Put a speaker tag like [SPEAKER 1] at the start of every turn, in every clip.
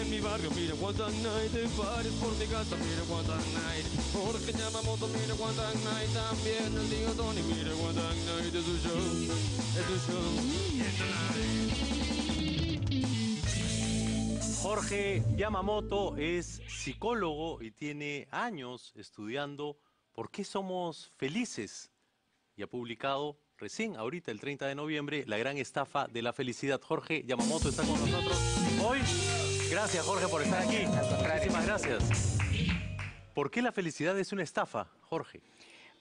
[SPEAKER 1] en mi barrio, mira cuánta night, pares por mi casa, mira cuánta night. Jorge Yamamoto, mira cuánta night, también el tío Tony, mira cuánta night, es su show, es su show.
[SPEAKER 2] Jorge Yamamoto es psicólogo y tiene años estudiando por qué somos felices y ha publicado recién, ahorita, el 30 de noviembre, La gran estafa de la felicidad. Jorge Yamamoto está con nosotros hoy. Gracias, Jorge, por estar aquí. Muchísimas gracias. ¿Por qué la felicidad es una estafa, Jorge?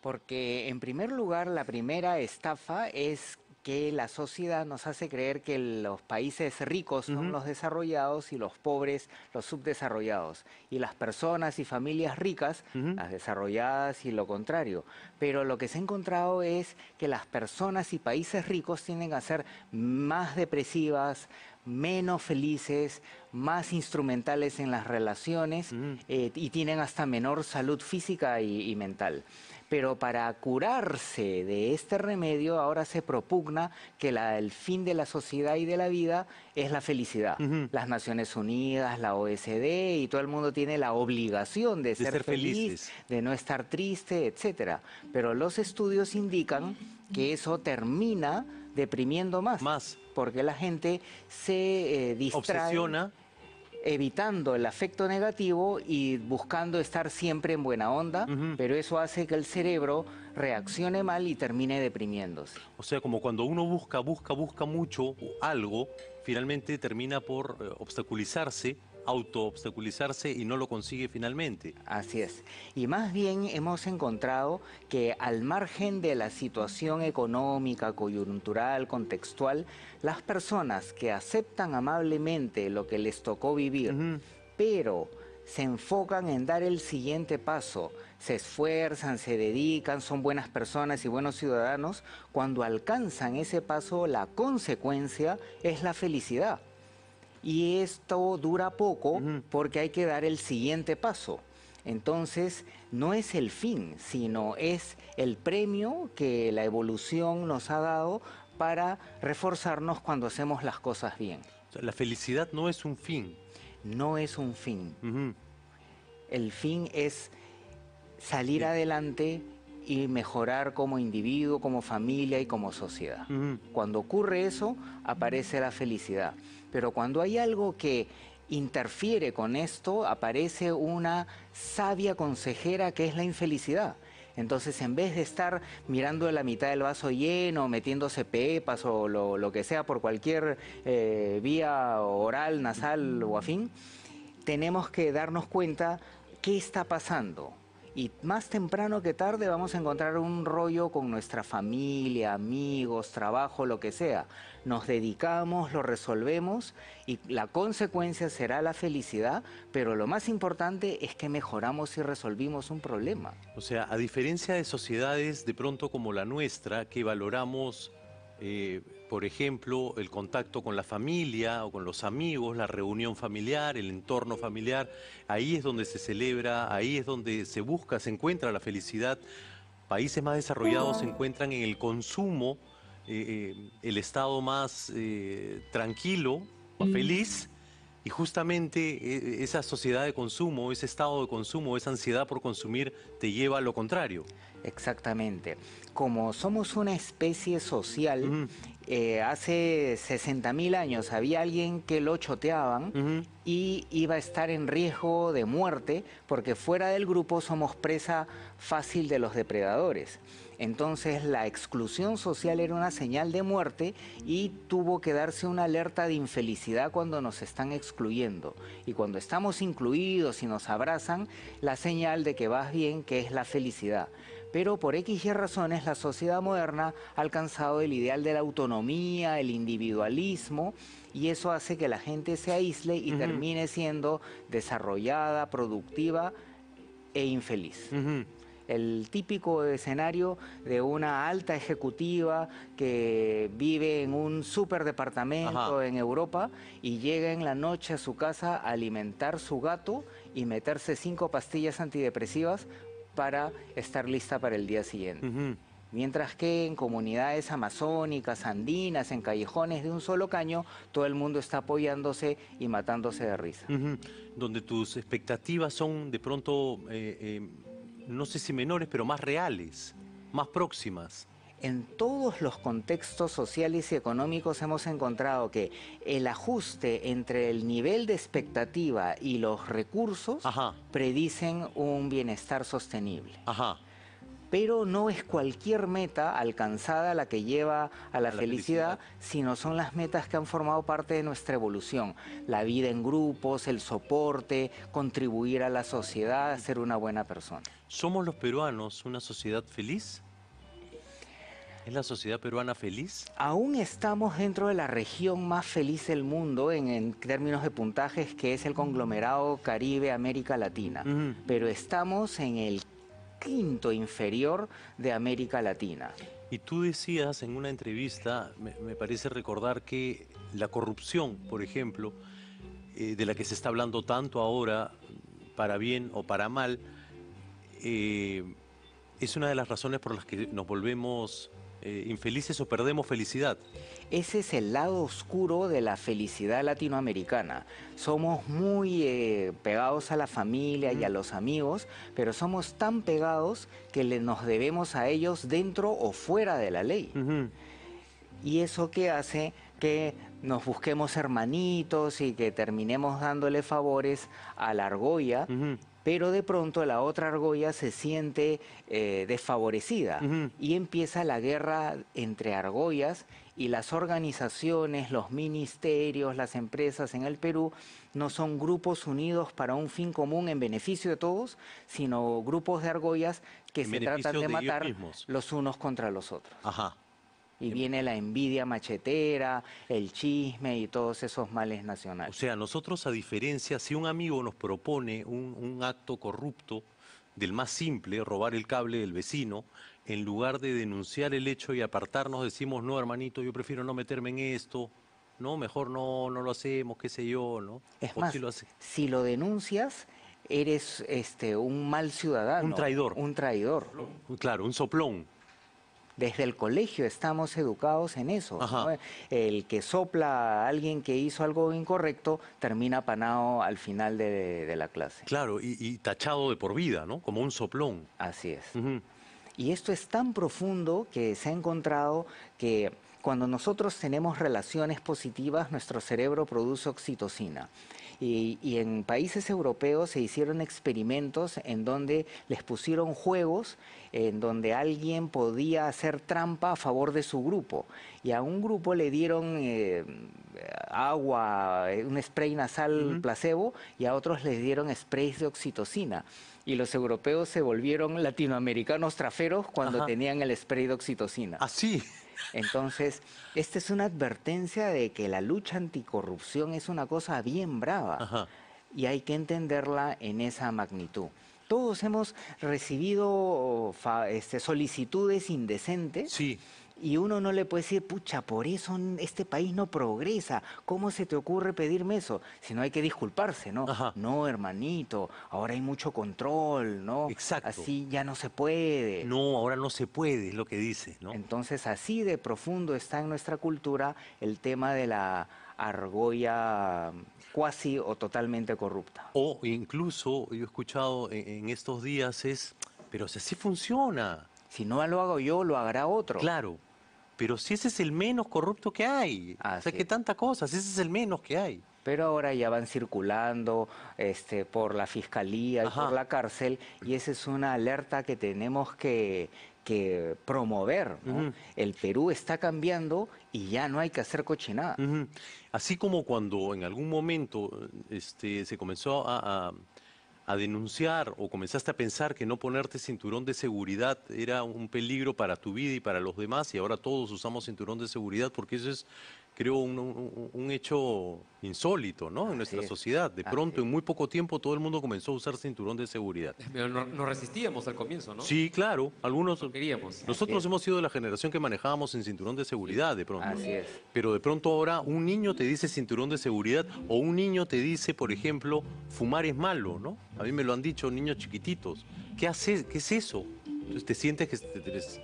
[SPEAKER 3] Porque, en primer lugar, la primera estafa es que la sociedad nos hace creer que los países ricos son los desarrollados y los pobres los subdesarrollados. Y las personas y familias ricas, las desarrolladas y lo contrario. Pero lo que se ha encontrado es que las personas y países ricos tienden a ser más depresivas, menos felices, más instrumentales en las relaciones y tienen hasta menor salud física y mental. Pero para curarse de este remedio ahora se propugna que el fin de la sociedad y de la vida es la felicidad. Las Naciones Unidas, la OSD y todo el mundo tiene la obligación de ser feliz, de no estar triste, etc. Pero los estudios indican que eso termina deprimiendo más. Porque la gente se distrae,
[SPEAKER 2] obsesiona,
[SPEAKER 3] evitando el afecto negativo y buscando estar siempre en buena onda, pero eso hace que el cerebro reaccione mal y termine deprimiéndose.
[SPEAKER 2] O sea, como cuando uno busca mucho algo, finalmente termina por obstaculizarse, auto-obstaculizarse y no lo consigue finalmente.
[SPEAKER 3] Así es. Y más bien hemos encontrado que al margen de la situación económica, coyuntural, contextual, las personas que aceptan amablemente lo que les tocó vivir, pero se enfocan en dar el siguiente paso, se esfuerzan, se dedican, son buenas personas y buenos ciudadanos, cuando alcanzan ese paso, la consecuencia es la felicidad. Y esto dura poco porque hay que dar el siguiente paso. Entonces, no es el fin, sino es el premio que la evolución nos ha dado para reforzarnos cuando hacemos las cosas bien.
[SPEAKER 2] O sea, la felicidad no es un fin.
[SPEAKER 3] No es un fin. El fin es salir adelante y mejorar como individuo, como familia y como sociedad. Cuando ocurre eso, aparece la felicidad. Pero cuando hay algo que interfiere con esto, aparece una sabia consejera que es la infelicidad. Entonces, en vez de estar mirando la mitad del vaso lleno, metiéndose pepas o lo que sea por cualquier vía oral, nasal o afín, tenemos que darnos cuenta qué está pasando. Y más temprano que tarde vamos a encontrar un rollo con nuestra familia, amigos, trabajo, lo que sea. Nos dedicamos, lo resolvemos y la consecuencia será la felicidad, pero lo más importante es que mejoramos y resolvimos un problema.
[SPEAKER 2] O sea, a diferencia de sociedades de pronto como la nuestra, que valoramos, por ejemplo, el contacto con la familia o con los amigos, la reunión familiar, el entorno familiar, ahí es donde se celebra, ahí es donde se busca, se encuentra la felicidad. Países más desarrollados se encuentran en el consumo, el estado más tranquilo, más feliz, y justamente esa sociedad de consumo, ese estado de consumo, esa ansiedad por consumir te lleva a lo contrario.
[SPEAKER 3] Exactamente. Como somos una especie social, hace 60.000 años había alguien que lo choteaban y iba a estar en riesgo de muerte porque fuera del grupo somos presa fácil de los depredadores. Entonces la exclusión social era una señal de muerte y tuvo que darse una alerta de infelicidad cuando nos están excluyendo. Y cuando estamos incluidos y nos abrazan, la señal de que vas bien, que es la felicidad. Pero por X y razones la sociedad moderna ha alcanzado el ideal de la autonomía, el individualismo, y eso hace que la gente se aísle y termine siendo desarrollada, productiva e infeliz. El típico escenario de una alta ejecutiva que vive en un superdepartamento en Europa y llega en la noche a su casa a alimentar su gato y meterse 5 pastillas antidepresivas para estar lista para el día siguiente. Mientras que en comunidades amazónicas, andinas, en callejones de un solo caño, todo el mundo está apoyándose y matándose de risa.
[SPEAKER 2] Donde tus expectativas son de pronto, no sé si menores, pero más reales, más próximas.
[SPEAKER 3] En todos los contextos sociales y económicos hemos encontrado que el ajuste entre el nivel de expectativa y los recursos
[SPEAKER 2] Ajá.
[SPEAKER 3] predicen un bienestar sostenible.
[SPEAKER 2] Ajá.
[SPEAKER 3] Pero no es cualquier meta alcanzada la que lleva a la felicidad, sino son las metas que han formado parte de nuestra evolución. La vida en grupos, el soporte, contribuir a la sociedad, ser una buena persona.
[SPEAKER 2] ¿Somos los peruanos una sociedad feliz? ¿Es la sociedad peruana feliz?
[SPEAKER 3] Aún estamos dentro de la región más feliz del mundo en términos de puntajes, que es el conglomerado Caribe-América Latina. Pero estamos en el quinto inferior de América Latina.
[SPEAKER 2] Y tú decías en una entrevista, me parece recordar que la corrupción, por ejemplo, de la que se está hablando tanto ahora, para bien o para mal, es una de las razones por las que nos volvemos infelices o perdemos felicidad.
[SPEAKER 3] Ese es el lado oscuro de la felicidad latinoamericana. Somos muy pegados a la familia y a los amigos, pero somos tan pegados que nos debemos a ellos dentro o fuera de la ley. Y eso que hace que nos busquemos hermanitos y que terminemos dándole favores a la argolla, pero de pronto la otra argolla se siente desfavorecida y empieza la guerra entre argollas, y las organizaciones, los ministerios, las empresas en el Perú no son grupos unidos para un fin común en beneficio de todos, sino grupos de argollas que se tratan de matar los unos contra los otros.
[SPEAKER 2] Ajá.
[SPEAKER 3] Y viene la envidia machetera, el chisme y todos esos males nacionales.
[SPEAKER 2] O sea, nosotros, a diferencia, si un amigo nos propone un acto corrupto, del más simple, robar el cable del vecino, en lugar de denunciar el hecho y apartarnos, decimos, no, hermanito, yo prefiero no meterme en esto, no, mejor no lo hacemos, qué sé yo, ¿no?
[SPEAKER 3] Es
[SPEAKER 2] o
[SPEAKER 3] más, si lo denuncias, eres un mal ciudadano.
[SPEAKER 2] Un traidor.
[SPEAKER 3] Un traidor.
[SPEAKER 2] Claro, un soplón.
[SPEAKER 3] Desde el colegio estamos educados en eso, ¿no? El que sopla a alguien que hizo algo incorrecto termina apanado al final de la clase.
[SPEAKER 2] Claro, y tachado de por vida, ¿no? Como un soplón.
[SPEAKER 3] Así es. Y esto es tan profundo que se ha encontrado que cuando nosotros tenemos relaciones positivas, nuestro cerebro produce oxitocina. Y en países europeos se hicieron experimentos en donde les pusieron juegos en donde alguien podía hacer trampa a favor de su grupo. Y a un grupo le dieron agua, un spray nasal placebo, y a otros les dieron sprays de oxitocina. Y los europeos se volvieron latinoamericanos traferos cuando tenían el spray de oxitocina.
[SPEAKER 2] ¿Ah, sí?
[SPEAKER 3] Entonces, esta es una advertencia de que la lucha anticorrupción es una cosa bien brava y hay que entenderla en esa magnitud. Todos hemos recibido solicitudes indecentes.
[SPEAKER 2] Sí.
[SPEAKER 3] Y uno no le puede decir, pucha, por eso este país no progresa. ¿Cómo se te ocurre pedirme eso? Si no, hay que disculparse, ¿no? No, hermanito, ahora hay mucho control, ¿no?
[SPEAKER 2] Exacto.
[SPEAKER 3] Así ya no se puede.
[SPEAKER 2] No, ahora no se puede, es lo que dice, ¿no?
[SPEAKER 3] Entonces, así de profundo está en nuestra cultura el tema de la argolla cuasi o totalmente corrupta.
[SPEAKER 2] O incluso, yo he escuchado en estos días pero si así funciona.
[SPEAKER 3] Si no lo hago yo, lo hará otro.
[SPEAKER 2] Claro. Pero si ese es el menos corrupto que hay. O sea, que tanta cosa, si ese es el menos que hay.
[SPEAKER 3] Pero ahora ya van circulando por la fiscalía y por la cárcel, y esa es una alerta que tenemos que promover, ¿no? El Perú está cambiando y ya no hay que hacer cochinada.
[SPEAKER 2] Así como cuando en algún momento se comenzó a denunciar o comenzaste a pensar que no ponerte cinturón de seguridad era un peligro para tu vida y para los demás, y ahora todos usamos cinturón de seguridad porque eso es, creo, un hecho insólito, ¿no? En nuestra sociedad. De pronto, en muy poco tiempo, todo el mundo comenzó a usar cinturón de seguridad.
[SPEAKER 1] Pero nos resistíamos al comienzo, ¿no?
[SPEAKER 2] Sí, claro. Algunos
[SPEAKER 1] no queríamos.
[SPEAKER 2] Nosotros hemos sido de la generación que manejábamos sin cinturón de seguridad, de pronto.
[SPEAKER 3] Así es.
[SPEAKER 2] Pero de pronto ahora un niño te dice cinturón de seguridad, o un niño te dice, por ejemplo, fumar es malo, ¿no? A mí me lo han dicho niños chiquititos. ¿Qué haces? ¿Qué es eso? Entonces te sientes que eres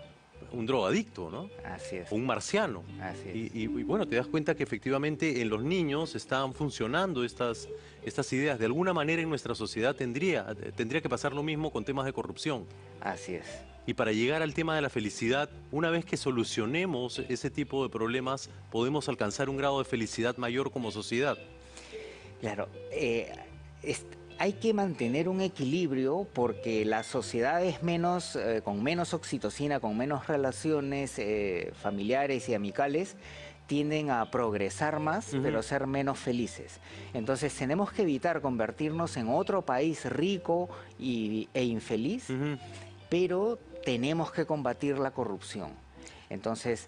[SPEAKER 2] un drogadicto, ¿no?
[SPEAKER 3] Así es.
[SPEAKER 2] O un marciano.
[SPEAKER 3] Así es.
[SPEAKER 2] Y bueno, te das cuenta que efectivamente en los niños están funcionando estas ideas. De alguna manera en nuestra sociedad tendría que pasar lo mismo con temas de corrupción.
[SPEAKER 3] Así es.
[SPEAKER 2] Y para llegar al tema de la felicidad, una vez que solucionemos ese tipo de problemas, podemos alcanzar un grado de felicidad mayor como sociedad.
[SPEAKER 3] Claro, hay que mantener un equilibrio porque las sociedades con menos oxitocina, con menos relaciones familiares y amicales, tienden a progresar más, pero ser menos felices. Entonces tenemos que evitar convertirnos en otro país rico e infeliz, pero tenemos que combatir la corrupción. Entonces,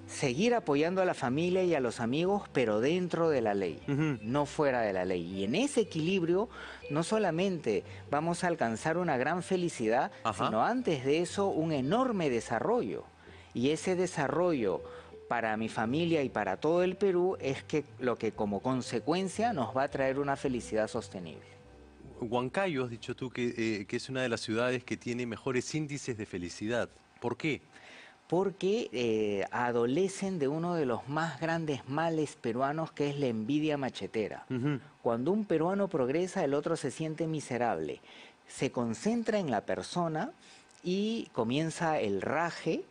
[SPEAKER 3] seguir apoyando a la familia y a los amigos, pero dentro de la ley, no fuera de la ley. Y en ese equilibrio, no solamente vamos a alcanzar una gran felicidad, sino antes de eso, un enorme desarrollo. Y ese desarrollo para mi familia y para todo el Perú es lo que como consecuencia nos va a traer una felicidad sostenible.
[SPEAKER 2] Huancayo, has dicho tú que es una de las ciudades que tiene mejores índices de felicidad. ¿Por qué?
[SPEAKER 3] Porque adolecen de uno de los más grandes males peruanos, que es la envidia machetera. Cuando un peruano progresa, el otro se siente miserable. Se concentra en la persona y comienza el raje,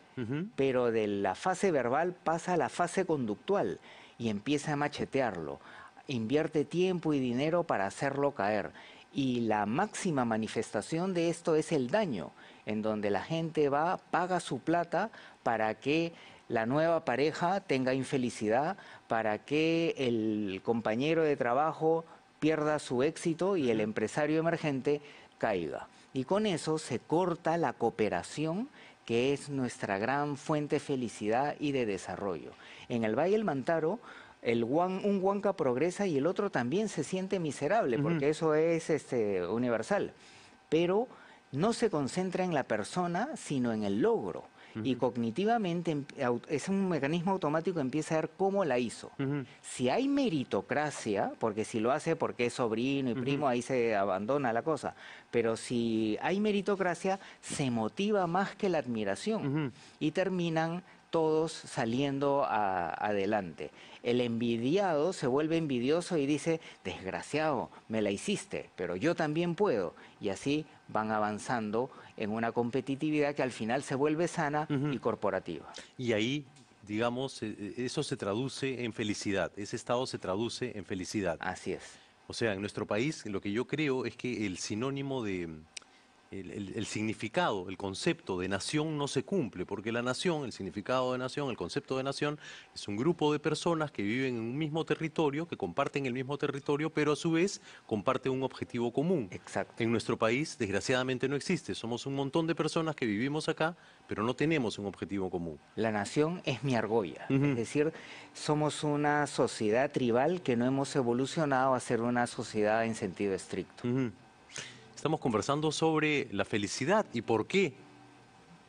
[SPEAKER 3] pero de la fase verbal pasa a la fase conductual y empieza a machetearlo. Invierte tiempo y dinero para hacerlo caer. Y la máxima manifestación de esto es el daño, en donde la gente va, paga su plata para que la nueva pareja tenga infelicidad, para que el compañero de trabajo pierda su éxito y el empresario emergente caiga. Y con eso se corta la cooperación, que es nuestra gran fuente de felicidad y de desarrollo. En el Valle del Mantaro, un huanca progresa y el otro también se siente miserable, porque eso es universal. Pero no se concentra en la persona, sino en el logro. Y cognitivamente es un mecanismo automático, empieza a ver cómo la hizo. Si hay meritocracia, porque si lo hace porque es sobrino y primo, ahí se abandona la cosa. Pero si hay meritocracia, se motiva más que la admiración. Y terminan todos saliendo adelante. El envidiado se vuelve envidioso y dice, desgraciado, me la hiciste, pero yo también puedo. Y así van avanzando en una competitividad que al final se vuelve sana y corporativa.
[SPEAKER 2] Y ahí, digamos, eso se traduce en felicidad, ese estado se traduce en felicidad.
[SPEAKER 3] Así es.
[SPEAKER 2] O sea, en nuestro país lo que yo creo es que el sinónimo de... El significado, el concepto de nación no se cumple, porque la nación, el significado de nación, el concepto de nación, es un grupo de personas que viven en un mismo territorio, que comparten el mismo territorio, pero a su vez comparten un objetivo común.
[SPEAKER 3] Exacto.
[SPEAKER 2] En nuestro país, desgraciadamente, no existe. Somos un montón de personas que vivimos acá, pero no tenemos un objetivo común.
[SPEAKER 3] La nación es mi argolla, es decir, somos una sociedad tribal que no hemos evolucionado a ser una sociedad en sentido estricto.
[SPEAKER 2] Estamos conversando sobre la felicidad y por qué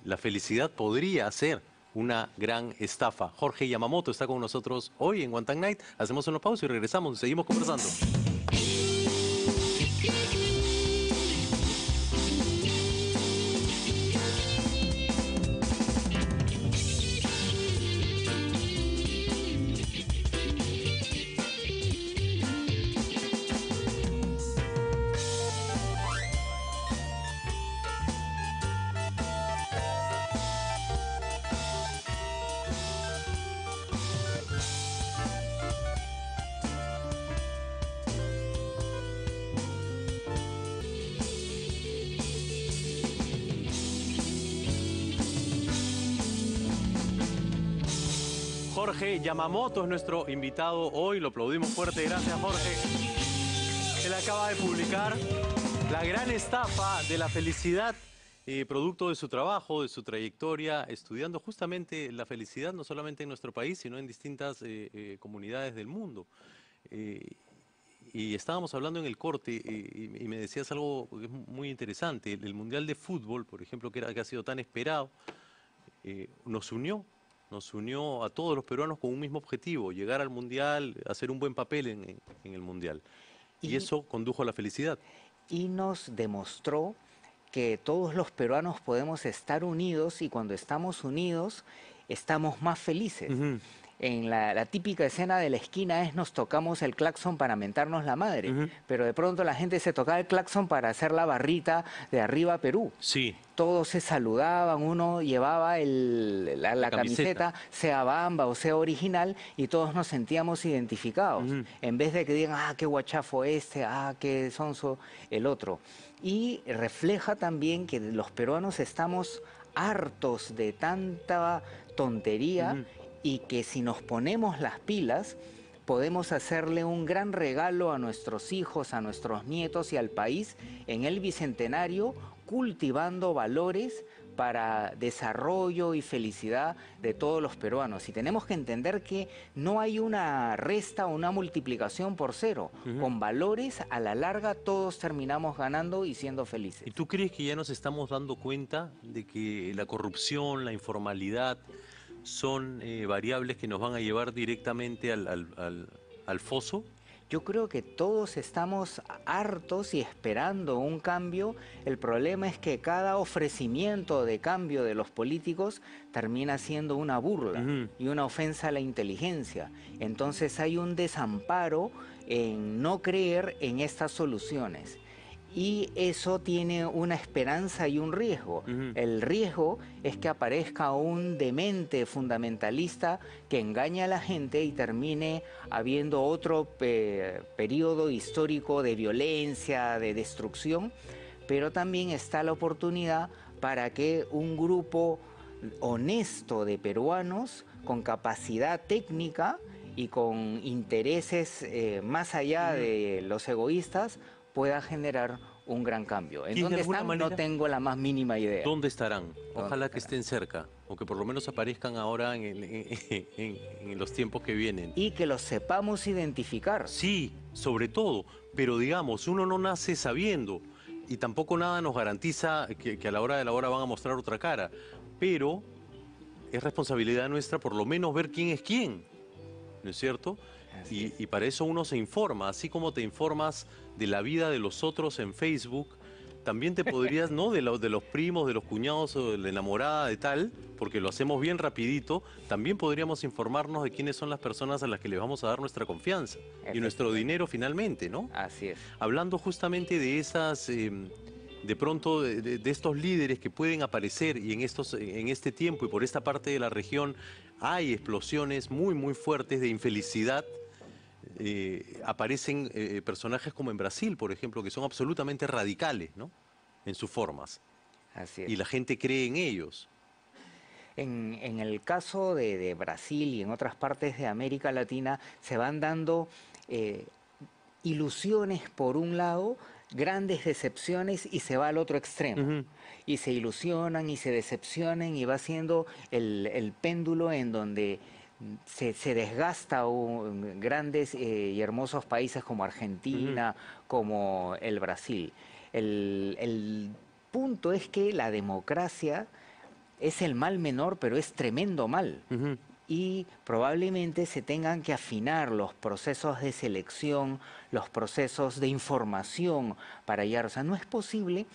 [SPEAKER 2] la felicidad podría ser una gran estafa. Jorge Yamamoto está con nosotros hoy en Guantán Night. Hacemos una pausa y regresamos y seguimos conversando. Jorge Yamamoto es nuestro invitado hoy, lo aplaudimos fuerte, gracias Jorge. Él acaba de publicar La gran estafa de la felicidad, producto de su trabajo, de su trayectoria, estudiando justamente la felicidad no solamente en nuestro país, sino en distintas comunidades del mundo. Y estábamos hablando en el corte y me decías algo que es muy interesante. El Mundial de Fútbol, por ejemplo, que ha sido tan esperado, nos unió a todos los peruanos con un mismo objetivo, llegar al Mundial, hacer un buen papel en el Mundial. Y eso condujo a la felicidad.
[SPEAKER 3] Y nos demostró que todos los peruanos podemos estar unidos y cuando estamos unidos estamos más felices. En la típica escena de la esquina es nos tocamos el claxon para mentarnos la madre, pero de pronto la gente se tocaba el claxon para hacer la barrita de arriba Perú.
[SPEAKER 2] Sí.
[SPEAKER 3] Todos se saludaban, uno llevaba la camiseta, sea Bamba o sea original, y todos nos sentíamos identificados. En vez de que digan, ah, qué guachafo este, ah, qué sonso el otro. Y refleja también que los peruanos estamos hartos de tanta tontería y que si nos ponemos las pilas podemos hacerle un gran regalo a nuestros hijos, a nuestros nietos y al país en el Bicentenario, cultivando valores para desarrollo y felicidad de todos los peruanos. Y tenemos que entender que no hay una resta o una multiplicación por cero. Con valores, a la larga, todos terminamos ganando y siendo felices.
[SPEAKER 2] ¿Y tú crees que ya nos estamos dando cuenta de que la corrupción, la informalidad son variables que nos van a llevar directamente al foso?
[SPEAKER 3] Yo creo que todos estamos hartos y esperando un cambio. El problema es que cada ofrecimiento de cambio de los políticos termina siendo una burla y una ofensa a la inteligencia. Entonces hay un desamparo en no creer en estas soluciones. Y eso tiene una esperanza y un riesgo. El riesgo es que aparezca un demente fundamentalista que engaña a la gente y termine habiendo otro periodo histórico de violencia, de destrucción, pero también está la oportunidad para que un grupo honesto de peruanos con capacidad técnica y con intereses más allá de los egoístas pueda generar un gran cambio. ¿En dónde están? No tengo la más mínima idea.
[SPEAKER 2] ¿Dónde estarán? Ojalá que estén cerca, o que por lo menos aparezcan ahora en los tiempos que vienen.
[SPEAKER 3] Y que los sepamos identificar.
[SPEAKER 2] Sí, sobre todo, pero digamos, uno no nace sabiendo, y tampoco nada nos garantiza que a la hora de la hora van a mostrar otra cara, pero es responsabilidad nuestra por lo menos ver quién es quién, ¿no es cierto? Y para eso uno se informa, así como te informas de la vida de los otros en Facebook, también te podrías, ¿no? De los primos, de los cuñados o de la enamorada de tal, porque lo hacemos bien rapidito, también podríamos informarnos de quiénes son las personas a las que les vamos a dar nuestra confianza y nuestro dinero finalmente, ¿no?
[SPEAKER 3] Así es.
[SPEAKER 2] Hablando justamente de esas, de pronto, de estos líderes que pueden aparecer y en este tiempo y por esta parte de la región hay explosiones muy, muy fuertes de infelicidad. Aparecen personajes como en Brasil, por ejemplo, que son absolutamente radicales, ¿no? En sus formas.
[SPEAKER 3] Así es.
[SPEAKER 2] Y la gente cree en ellos.
[SPEAKER 3] En el caso de Brasil y en otras partes de América Latina se van dando ilusiones por un lado, grandes decepciones y se va al otro extremo. Y se ilusionan y se decepcionan y va siendo el péndulo en donde se desgasta grandes y hermosos países como Argentina, como el Brasil. El punto es que la democracia es el mal menor, pero es tremendo mal. Y probablemente se tengan que afinar los procesos de selección, los procesos de información para hallar. O sea, no es posible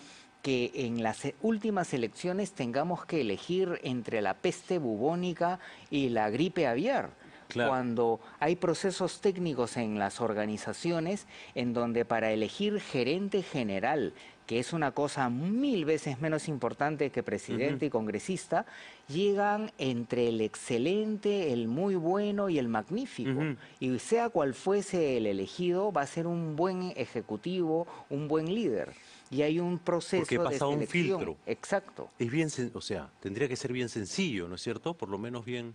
[SPEAKER 3] que en las últimas elecciones tengamos que elegir entre la peste bubónica y la gripe aviar. Claro. Cuando hay procesos técnicos en las organizaciones en donde para elegir gerente general, que es una cosa 1000 veces menos importante que presidente y congresista, llegan entre el excelente, el muy bueno y el magnífico. Y sea cual fuese el elegido, va a ser un buen ejecutivo, un buen líder. Y hay un proceso
[SPEAKER 2] porque he pasado
[SPEAKER 3] de selección.
[SPEAKER 2] Un filtro.
[SPEAKER 3] Exacto.
[SPEAKER 2] Es bien, o sea, tendría que ser bien sencillo, ¿no es cierto? Por lo menos bien,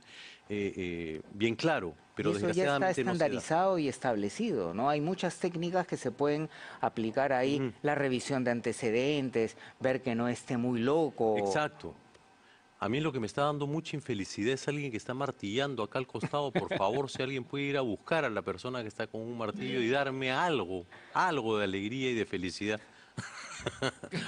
[SPEAKER 2] bien claro. Pero
[SPEAKER 3] y eso ya está estandarizado y establecido, ¿no? Hay muchas técnicas que se pueden aplicar ahí. La revisión de antecedentes, ver que no esté muy loco.
[SPEAKER 2] Exacto. A mí lo que me está dando mucha infelicidad es alguien que está martillando acá al costado. Por favor, si alguien puede ir a buscar a la persona que está con un martillo y darme algo de alegría y de felicidad.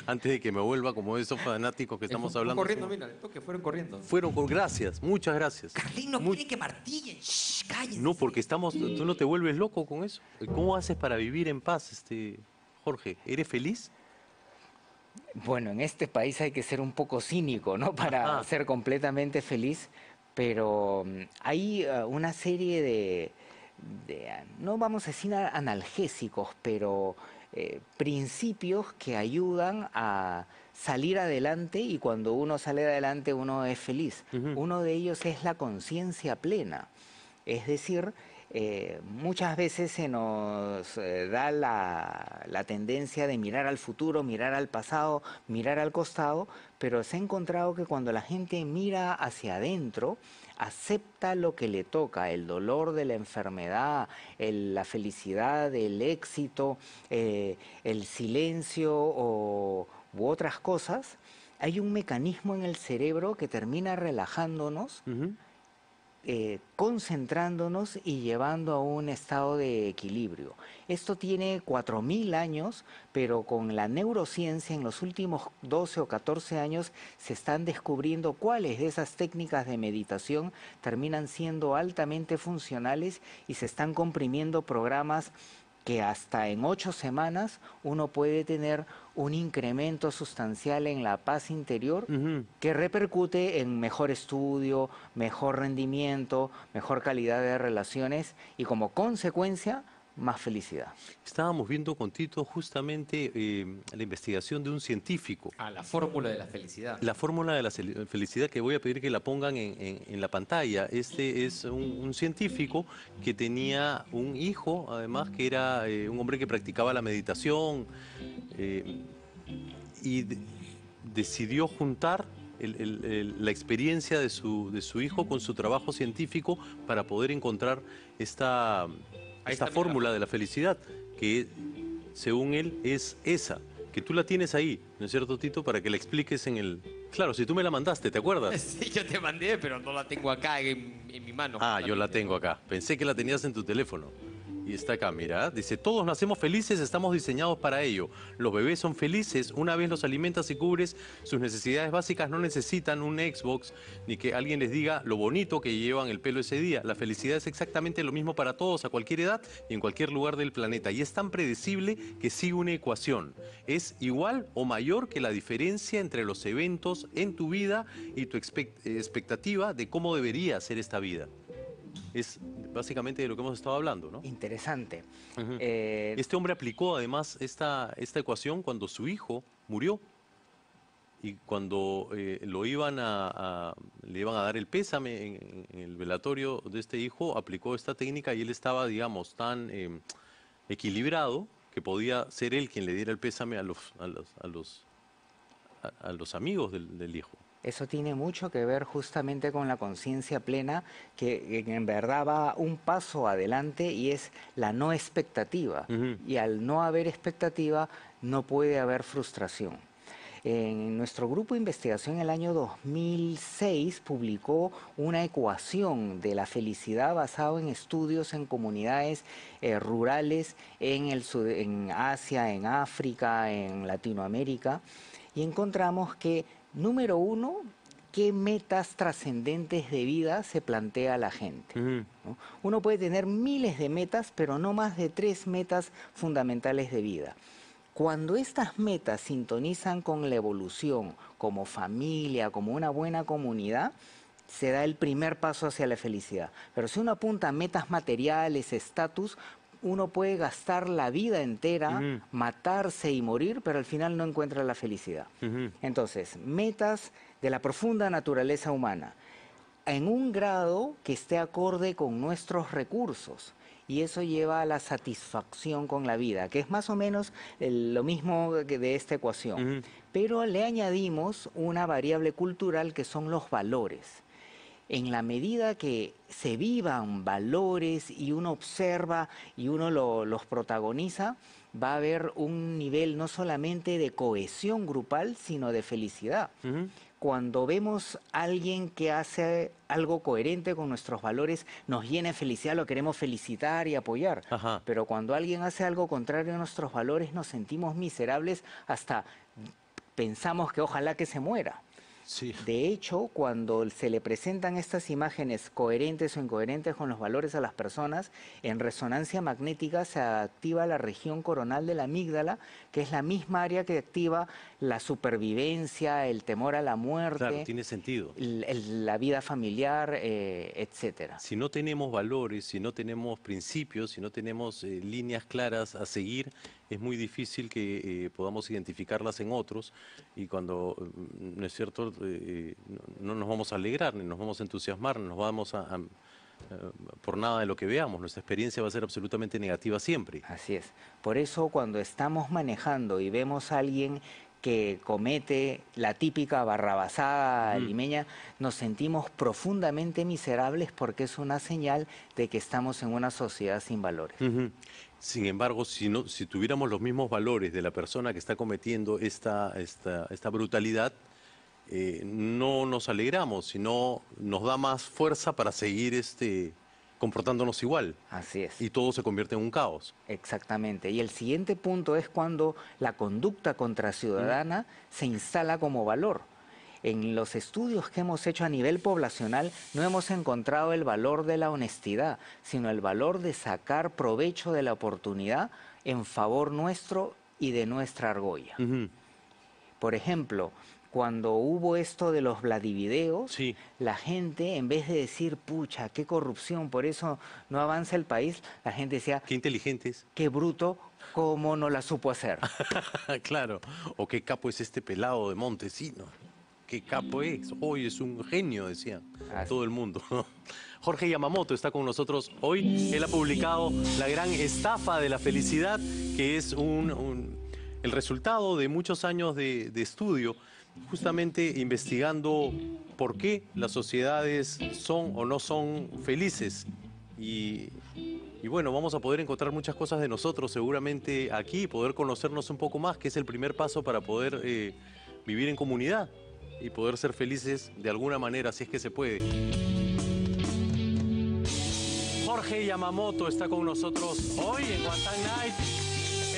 [SPEAKER 2] Antes de que me vuelva como esos fanáticos que estamos hablando.
[SPEAKER 1] Corriendo, mira, que fueron corriendo.
[SPEAKER 2] Gracias, muchas gracias.
[SPEAKER 4] Carlín no quiere que martillen. Shh, cállense.
[SPEAKER 2] No, porque tú no te vuelves loco con eso. ¿Cómo haces para vivir en paz, Jorge? ¿Eres feliz?
[SPEAKER 3] Bueno, en este país hay que ser un poco cínico, ¿no? Para
[SPEAKER 2] Ajá.
[SPEAKER 3] ser completamente feliz, pero hay una serie no vamos a decir analgésicos, pero principios que ayudan a salir adelante y cuando uno sale adelante uno es feliz.
[SPEAKER 2] Ujú,
[SPEAKER 3] Uno de ellos es la conciencia plena. Es decir, muchas veces se nos da la tendencia de mirar al futuro, mirar al pasado, mirar al costado, pero se ha encontrado que cuando la gente mira hacia adentro, acepta lo que le toca, el dolor de la enfermedad, la felicidad, el éxito, el silencio u otras cosas, hay un mecanismo en el cerebro que termina relajándonos,
[SPEAKER 2] ujú.
[SPEAKER 3] concentrándonos y llevando a un estado de equilibrio. Esto tiene 4000 años, pero con la neurociencia en los últimos 12 o 14 años se están descubriendo cuáles de esas técnicas de meditación terminan siendo altamente funcionales y se están comprimiendo programas que hasta en 8 semanas uno puede tener un incremento sustancial en la paz interior
[SPEAKER 2] Ujú.
[SPEAKER 3] que repercute en mejor estudio, mejor rendimiento, mejor calidad de relaciones y como consecuencia, más felicidad.
[SPEAKER 2] Estábamos viendo con Tito justamente la investigación de un científico.
[SPEAKER 1] Ah, la fórmula de la felicidad.
[SPEAKER 2] La fórmula de la felicidad que voy a pedir que la pongan en la pantalla. Este es un científico que tenía un hijo, además, que era un hombre que practicaba la meditación eh, y decidió juntar la experiencia de su hijo con su trabajo científico para poder encontrar esta,
[SPEAKER 1] Ahí
[SPEAKER 2] esta
[SPEAKER 1] está, mira.
[SPEAKER 2] fórmula de la felicidad, que según él es esa, que tú la tienes ahí, ¿no es cierto, Tito? Para que la expliques en el... Claro, si tú me la mandaste, ¿te acuerdas?
[SPEAKER 1] Sí, yo te mandé, pero no la tengo acá en mi mano.
[SPEAKER 2] Ah, yo la
[SPEAKER 1] justamente,
[SPEAKER 2] tengo
[SPEAKER 1] ¿no?
[SPEAKER 2] acá. Pensé que la tenías en tu teléfono. Y está acá, mira. Dice, todos nacemos felices, estamos diseñados para ello. Los bebés son felices, una vez los alimentas y cubres sus necesidades básicas, no necesitan un Xbox, ni que alguien les diga lo bonito que llevan el pelo ese día. La felicidad es exactamente lo mismo para todos, a cualquier edad y en cualquier lugar del planeta. Y es tan predecible que sigue una ecuación. Es igual o mayor que la diferencia entre los eventos en tu vida y tu expectativa de cómo debería ser esta vida. Es básicamente de lo que hemos estado hablando, ¿no?
[SPEAKER 3] Interesante.
[SPEAKER 2] Ujú.
[SPEAKER 3] Eh,
[SPEAKER 2] Este hombre aplicó además esta ecuación cuando su hijo murió y cuando le iban a dar el pésame en el velatorio de este hijo, aplicó esta técnica y él estaba, digamos, tan equilibrado que podía ser él quien le diera el pésame a los amigos del hijo.
[SPEAKER 3] Eso tiene mucho que ver justamente con la conciencia plena, que en verdad va un paso adelante y es la no expectativa.
[SPEAKER 2] Ujú,
[SPEAKER 3] Y al no haber expectativa, no puede haber frustración. En nuestro grupo de investigación en el año 2006 publicó una ecuación de la felicidad basado en estudios en comunidades rurales en Asia, en África, en Latinoamérica, y encontramos que, número uno, qué metas trascendentes de vida se plantea la gente.
[SPEAKER 2] ujú,
[SPEAKER 3] ¿No? Uno puede tener miles de metas, pero no más de 3 metas fundamentales de vida. Cuando estas metas sintonizan con la evolución, como familia, como una buena comunidad, se da el primer paso hacia la felicidad. Pero si uno apunta a metas materiales, estatus, uno puede gastar la vida entera,
[SPEAKER 2] ujú,
[SPEAKER 3] matarse y morir, pero al final no encuentra la felicidad.
[SPEAKER 2] ujú,
[SPEAKER 3] Entonces, metas de la profunda naturaleza humana, en un grado que esté acorde con nuestros recursos. Y eso lleva a la satisfacción con la vida, que es más o menos lo mismo que de esta ecuación.
[SPEAKER 2] ujú.
[SPEAKER 3] Pero le añadimos una variable cultural que son los valores. En la medida que se vivan valores y uno observa y uno los protagoniza, va a haber un nivel no solamente de cohesión grupal, sino de felicidad.
[SPEAKER 2] Ujú.
[SPEAKER 3] Cuando vemos a alguien que hace algo coherente con nuestros valores, nos llena de felicidad, lo queremos felicitar y apoyar.
[SPEAKER 2] Ajá.
[SPEAKER 3] Pero cuando alguien hace algo contrario a nuestros valores, nos sentimos miserables, hasta pensamos que ojalá que se muera.
[SPEAKER 2] Sí.
[SPEAKER 3] De hecho, cuando se le presentan estas imágenes coherentes o incoherentes con los valores a las personas, en resonancia magnética se activa la región coronal de la amígdala, que es la misma área que activa la supervivencia, el temor a la
[SPEAKER 2] Claro,
[SPEAKER 3] muerte,
[SPEAKER 2] tiene sentido.
[SPEAKER 3] la vida familiar, etcétera.
[SPEAKER 2] Si no tenemos valores, si no tenemos principios, si no tenemos líneas claras a seguir, es muy difícil que podamos identificarlas en otros y cuando, ¿no es cierto?, no nos vamos a alegrar, ni nos vamos a entusiasmar, ni nos vamos por nada de lo que veamos. Nuestra experiencia va a ser absolutamente negativa siempre.
[SPEAKER 3] Así es. Por eso cuando estamos manejando y vemos a alguien que comete la típica barrabasada limeña, nos sentimos profundamente miserables porque es una señal de que estamos en una sociedad sin valores.
[SPEAKER 2] Ujú. Sin embargo, si tuviéramos los mismos valores de la persona que está cometiendo esta brutalidad, no nos alegramos, sino nos da más fuerza para seguir comportándonos igual.
[SPEAKER 3] Así es.
[SPEAKER 2] Y todo se convierte en un caos.
[SPEAKER 3] Exactamente. Y el siguiente punto es cuando la conducta contraciudadana se instala como valor. En los estudios que hemos hecho a nivel poblacional no hemos encontrado el valor de la honestidad, sino el valor de sacar provecho de la oportunidad en favor nuestro y de nuestra argolla.
[SPEAKER 2] Ujú.
[SPEAKER 3] Por ejemplo, cuando hubo esto de los Vladivideos,
[SPEAKER 2] Sí.
[SPEAKER 3] la gente, en vez de decir, pucha, qué corrupción, por eso no avanza el país, la gente decía,
[SPEAKER 2] Qué inteligentes.
[SPEAKER 3] qué bruto, cómo no la supo hacer.
[SPEAKER 2] Claro. O qué capo es este pelado de Montesino. Qué capo es. Hoy es un genio, decían
[SPEAKER 3] Así.
[SPEAKER 2] todo el mundo. Jorge Yamamoto está con nosotros hoy. Él ha publicado La Gran Estafa de la Felicidad, que es el resultado de muchos años de estudio, justamente investigando por qué las sociedades son o no son felices. Y bueno, vamos a poder encontrar muchas cosas de nosotros seguramente aquí, poder conocernos un poco más, que es el primer paso para poder vivir en comunidad y poder ser felices de alguna manera, si es que se puede. Jorge Yamamoto está con nosotros hoy en Guantán Night.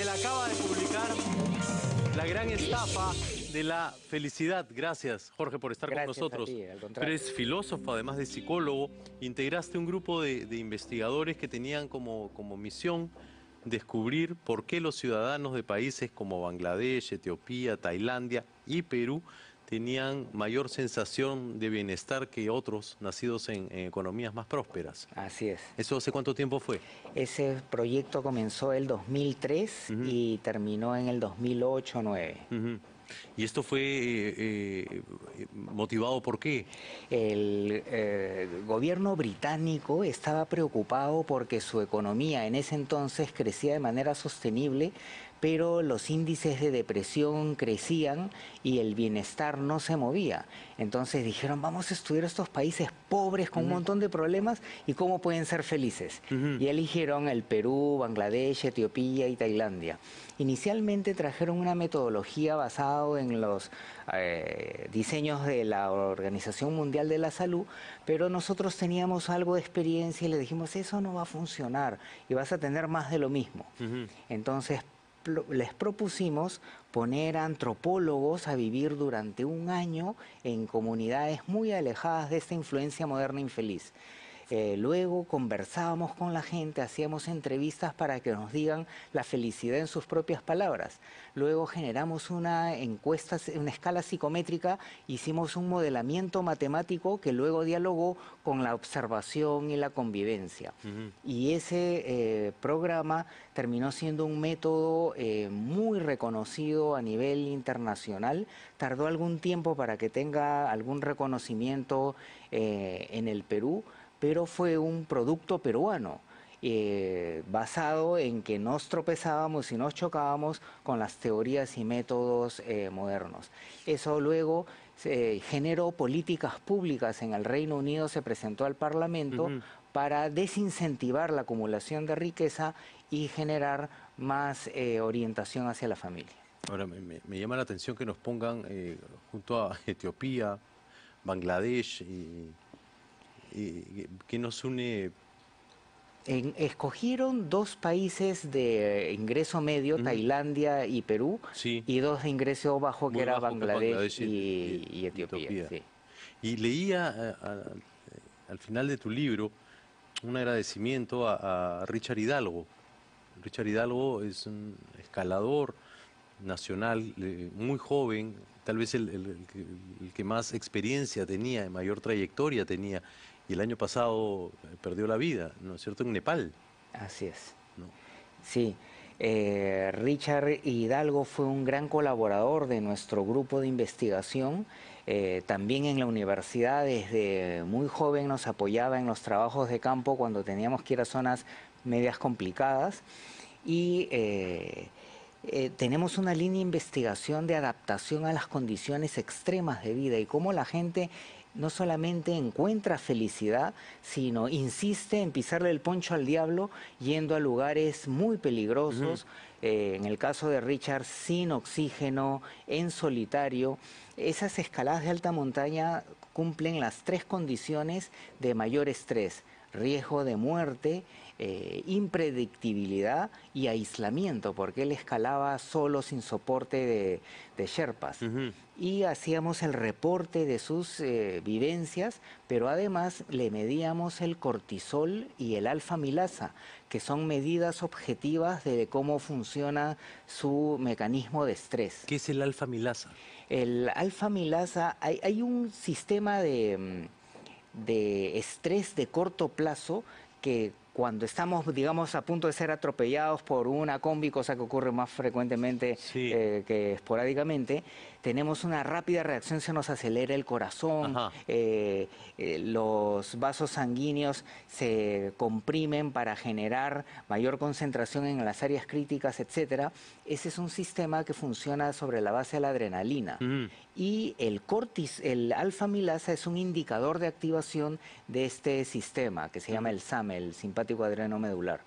[SPEAKER 2] Él acaba de publicar La Gran Estafa de la Felicidad. Gracias, Jorge, por estar
[SPEAKER 3] Gracias
[SPEAKER 2] con nosotros.
[SPEAKER 3] a ti, al
[SPEAKER 2] Tú
[SPEAKER 3] contrario.
[SPEAKER 2] eres filósofo, además de psicólogo. Integraste un grupo de investigadores que tenían como misión descubrir por qué los ciudadanos de países como Bangladesh, Etiopía, Tailandia y Perú tenían mayor sensación de bienestar que otros nacidos en economías más prósperas.
[SPEAKER 3] Así es.
[SPEAKER 2] ¿Eso hace cuánto tiempo fue?
[SPEAKER 3] Ese proyecto comenzó el 2003 y terminó en el 2008-2009.
[SPEAKER 2] Ujú. ¿Y esto fue motivado por qué?
[SPEAKER 3] El gobierno británico estaba preocupado porque su economía en ese entonces crecía de manera sostenible, pero los índices de depresión crecían y el bienestar no se movía. Entonces dijeron, vamos a estudiar estos países pobres con un montón de problemas y cómo pueden ser felices. Y eligieron el Perú, Bangladesh, Etiopía y Tailandia. Inicialmente trajeron una metodología basada en los diseños de la Organización Mundial de la Salud, pero nosotros teníamos algo de experiencia y le dijimos, eso no va a funcionar y vas a tener más de lo mismo. Entonces les propusimos poner a antropólogos a vivir durante un año en comunidades muy alejadas de esta influencia moderna infeliz. Luego conversábamos con la gente, hacíamos entrevistas para que nos digan la felicidad en sus propias palabras. Luego generamos una encuesta, una escala psicométrica, hicimos un modelamiento matemático que luego dialogó con la observación y la convivencia. Y ese programa terminó siendo un método muy reconocido a nivel internacional. Tardó algún tiempo para que tenga algún reconocimiento en el Perú, pero fue un producto peruano, basado en que nos tropezábamos y nos chocábamos con las teorías y métodos modernos. Eso luego generó políticas públicas en el Reino Unido, se presentó al Parlamento para desincentivar la acumulación de riqueza y generar más orientación hacia la familia.
[SPEAKER 2] Ahora, me llama la atención que nos pongan junto a Etiopía, Bangladesh y ¿qué nos une
[SPEAKER 3] Escogieron 2 países de ingreso medio, Tailandia y Perú,
[SPEAKER 2] Sí.
[SPEAKER 3] y 2 de ingreso bajo,
[SPEAKER 2] Muy
[SPEAKER 3] que era
[SPEAKER 2] bajo, que es
[SPEAKER 3] Bangladesh
[SPEAKER 2] y
[SPEAKER 3] y Etiopía. Sí.
[SPEAKER 2] Y leía al final de tu libro un agradecimiento a Richard Hidalgo. Richard Hidalgo es un escalador nacional, muy joven, tal vez el que más experiencia tenía, mayor trayectoria tenía, y el año pasado perdió la vida, ¿no es cierto?, en Nepal,
[SPEAKER 3] Así es.
[SPEAKER 2] ¿no?
[SPEAKER 3] Sí, Richard Hidalgo fue un gran colaborador de nuestro grupo de investigación. También en la universidad, desde muy joven nos apoyaba en los trabajos de campo cuando teníamos que ir a zonas medias complicadas. Y tenemos una línea de investigación de adaptación a las condiciones extremas de vida y cómo la gente no solamente encuentra felicidad, sino insiste en pisarle el poncho al diablo yendo a lugares muy peligrosos, en el caso de Richard, sin oxígeno, en solitario. Esas escaladas de alta montaña cumplen las 3 condiciones de mayor estrés: riesgo de muerte, impredictibilidad y aislamiento, porque él escalaba solo, sin soporte de sherpas. Y hacíamos el reporte de sus vivencias, pero además le medíamos el cortisol y el alfa-amilasa, que son medidas objetivas de cómo funciona su mecanismo de estrés.
[SPEAKER 2] ¿Qué es el alfa-amilasa?
[SPEAKER 3] El alfa-amilasa, hay un sistema de estrés de corto plazo que cuando estamos, digamos, a punto de ser atropellados por una combi, cosa que ocurre más frecuentemente
[SPEAKER 2] Sí.
[SPEAKER 3] que esporádicamente, tenemos una rápida reacción, se nos acelera el corazón, los vasos sanguíneos se comprimen para generar mayor concentración en las áreas críticas, etcétera. Ese es un sistema que funciona sobre la base de la adrenalina. Y el alfa-amilasa es un indicador de activación de este sistema que se llama el SAM, el simpático adrenomedular.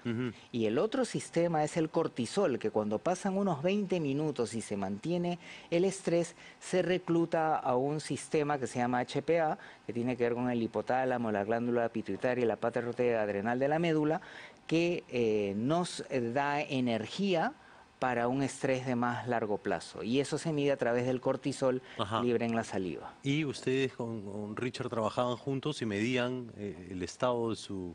[SPEAKER 3] Y el otro sistema es el cortisol, que cuando pasan unos 20 minutos y se mantiene el estrés, se recluta a un sistema que se llama HPA, que tiene que ver con el hipotálamo, la glándula pituitaria y la parte adrenal de la médula, que nos da energía para un estrés de más largo plazo. Y eso se mide a través del cortisol libre en la saliva.
[SPEAKER 2] Y ustedes con Richard trabajaban juntos y medían el estado de su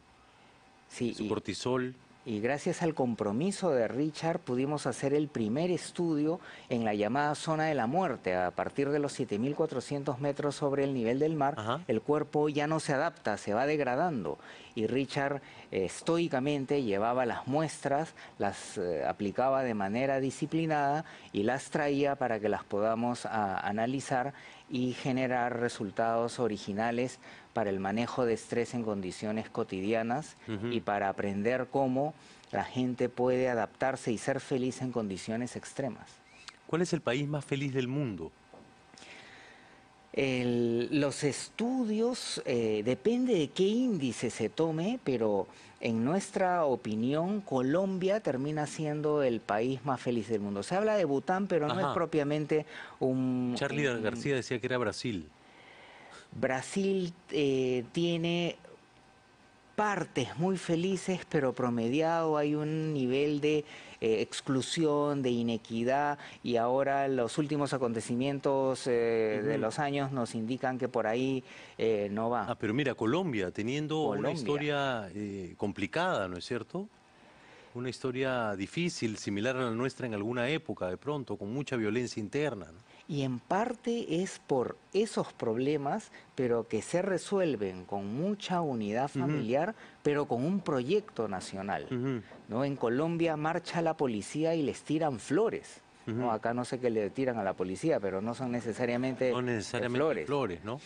[SPEAKER 2] cortisol.
[SPEAKER 3] Y gracias al compromiso de Richard pudimos hacer el primer estudio en la llamada zona de la muerte. A partir de los 7.400 metros sobre el nivel del mar, el cuerpo ya no se adapta, se va degradando. Y Richard estoicamente llevaba las muestras, las aplicaba de manera disciplinada y las traía para que las podamos analizar y generar resultados originales para el manejo de estrés en condiciones cotidianas y para aprender cómo la gente puede adaptarse y ser feliz en condiciones extremas.
[SPEAKER 2] ¿Cuál es el país más feliz del mundo?
[SPEAKER 3] Los estudios, depende de qué índice se tome, pero en nuestra opinión Colombia termina siendo el país más feliz del mundo. Se habla de Bután, pero no es propiamente un...
[SPEAKER 2] Charlie García decía que era Brasil.
[SPEAKER 3] Brasil tiene partes muy felices, pero promediado hay un nivel de exclusión, de inequidad, y ahora los últimos acontecimientos de los años nos indican que por ahí no va.
[SPEAKER 2] Pero mira, Colombia, teniendo una historia complicada, ¿no es cierto? Una historia difícil, similar a la nuestra en alguna época, de pronto, con mucha violencia interna, ¿no?
[SPEAKER 3] Y en parte es por esos problemas, pero que se resuelven con mucha unidad familiar, pero con un proyecto nacional, ¿no? En Colombia marcha la policía y les tiran flores. No, acá no sé qué le tiran a la policía, pero no son necesariamente,
[SPEAKER 2] flores, ¿no?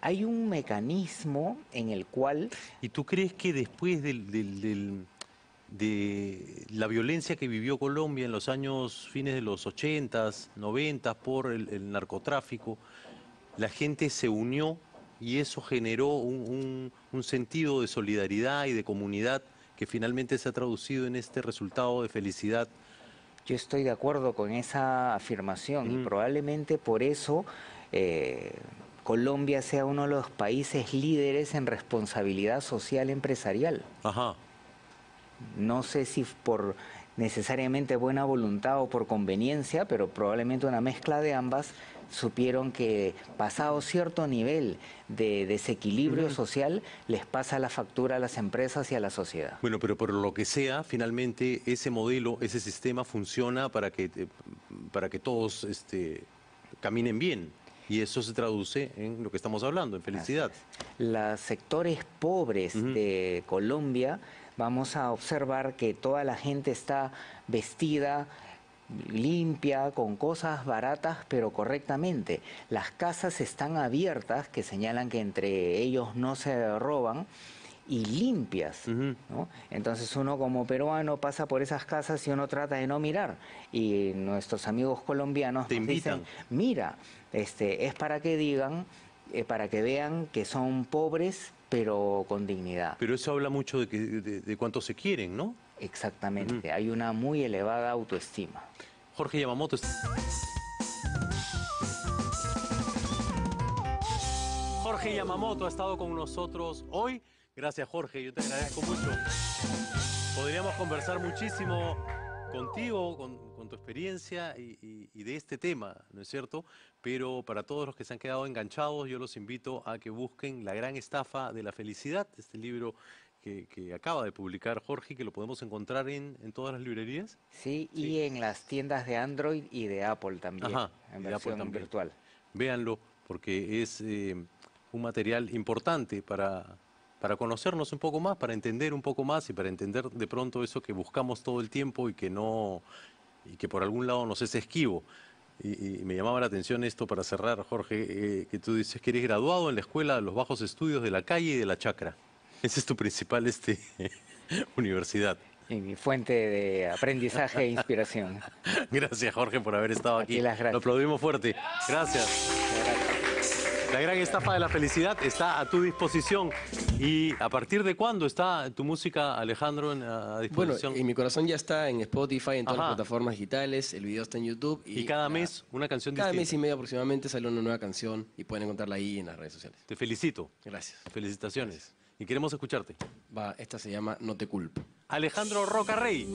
[SPEAKER 3] Hay un mecanismo en el cual...
[SPEAKER 2] ¿Y tú crees que después de la violencia que vivió Colombia en los años fines de los 80s, 90s por el narcotráfico, la gente se unió y eso generó un sentido de solidaridad y de comunidad que finalmente se ha traducido en este resultado de felicidad?
[SPEAKER 3] Yo estoy de acuerdo con esa afirmación y probablemente por eso Colombia sea uno de los países líderes en responsabilidad social empresarial. no sé si por necesariamente buena voluntad o por conveniencia, pero probablemente una mezcla de ambas, supieron que pasado cierto nivel de desequilibrio social, les pasa la factura a las empresas y a la sociedad.
[SPEAKER 2] Bueno, pero por lo que sea, finalmente ese modelo, ese sistema funciona para que todos caminen bien. Y eso se traduce en lo que estamos hablando, en felicidad.
[SPEAKER 3] Los sectores pobres de Colombia, vamos a observar que toda la gente está vestida limpia, con cosas baratas, pero correctamente. Las casas están abiertas, que señalan que entre ellos no se roban, y limpias, ¿no? Entonces uno como peruano pasa por esas casas y uno trata de no mirar. Y nuestros amigos colombianos
[SPEAKER 2] Te
[SPEAKER 3] nos
[SPEAKER 2] invitan.
[SPEAKER 3] dicen, mira, es para que digan, para que vean que son pobres, pero con dignidad.
[SPEAKER 2] Pero eso habla mucho de cuánto se quieren, ¿no?
[SPEAKER 3] Exactamente, hay una muy elevada autoestima.
[SPEAKER 2] Jorge Yamamoto. Jorge Yamamoto ha estado con nosotros hoy. Gracias, Jorge, yo te agradezco mucho. Podríamos conversar muchísimo contigo, con tu experiencia y de este tema, ¿no es cierto? Pero para todos los que se han quedado enganchados, yo los invito a que busquen La Gran Estafa de la Felicidad, este libro que acaba de publicar Jorge, que lo podemos encontrar en todas las librerías.
[SPEAKER 3] Sí, y en las tiendas de Android y de Apple también,
[SPEAKER 2] Ajá,
[SPEAKER 3] en
[SPEAKER 2] y de Apple
[SPEAKER 3] versión
[SPEAKER 2] también.
[SPEAKER 3] virtual.
[SPEAKER 2] Véanlo, porque es un material importante para conocernos un poco más, para entender un poco más y para entender de pronto eso que buscamos todo el tiempo y que por algún lado nos es esquivo. Y me llamaba la atención esto para cerrar, Jorge, que tú dices que eres graduado en la Escuela de los Bajos Estudios de la Calle y de la Chacra. Esa es tu principal universidad.
[SPEAKER 3] Y mi fuente de aprendizaje e inspiración.
[SPEAKER 2] Gracias, Jorge, por haber estado
[SPEAKER 3] A ti
[SPEAKER 2] aquí.
[SPEAKER 3] las gracias.
[SPEAKER 2] Lo aplaudimos fuerte. Gracias. La Gran Estafa de la Felicidad está a tu disposición. ¿Y a partir de cuándo está tu música, Alejandro, a
[SPEAKER 5] Bueno,
[SPEAKER 2] disposición?
[SPEAKER 5] y Mi Corazón ya está en Spotify, en todas
[SPEAKER 2] Ajá.
[SPEAKER 5] las plataformas digitales, el video está en YouTube.
[SPEAKER 2] Y cada mes una canción
[SPEAKER 5] Cada
[SPEAKER 2] distinta.
[SPEAKER 5] mes y medio aproximadamente sale una nueva canción y pueden encontrarla ahí en las redes sociales.
[SPEAKER 2] Te felicito.
[SPEAKER 5] Gracias.
[SPEAKER 2] Felicitaciones. Y queremos escucharte.
[SPEAKER 5] Va, esta se llama No te culpo.
[SPEAKER 2] Alejandro Rocarrey.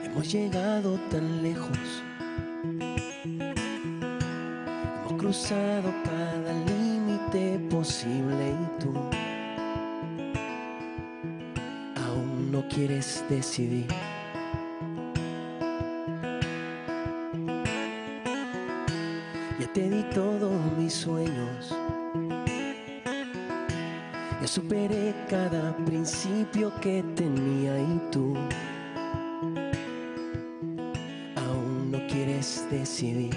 [SPEAKER 5] Hemos llegado tan lejos, hemos cruzado cada límite posible y tú aún no quieres decidir. Ya te di todos mis sueños, ya superé cada principio que tenía y tú aún no quieres decidir.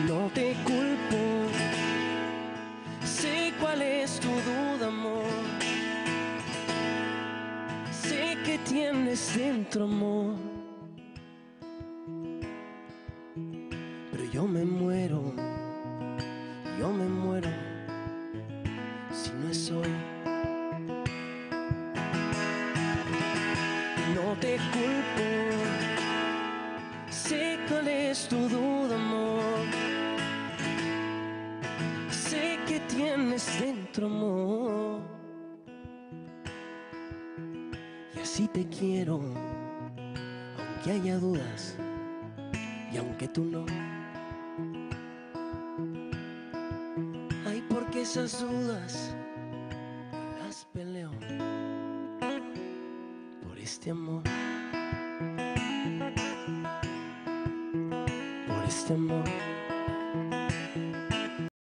[SPEAKER 5] No te culpo, sé cuál es tu duda, amor. Sé que tienes dentro, amor. Pero yo me muero si no es hoy. No te culpo, sé cuál es tu duda, amor. Sé que tienes dentro, amor. Y así te quiero, aunque haya dudas y aunque tú no. Ay, porque esas dudas yo las peleo por este amor, por este amor.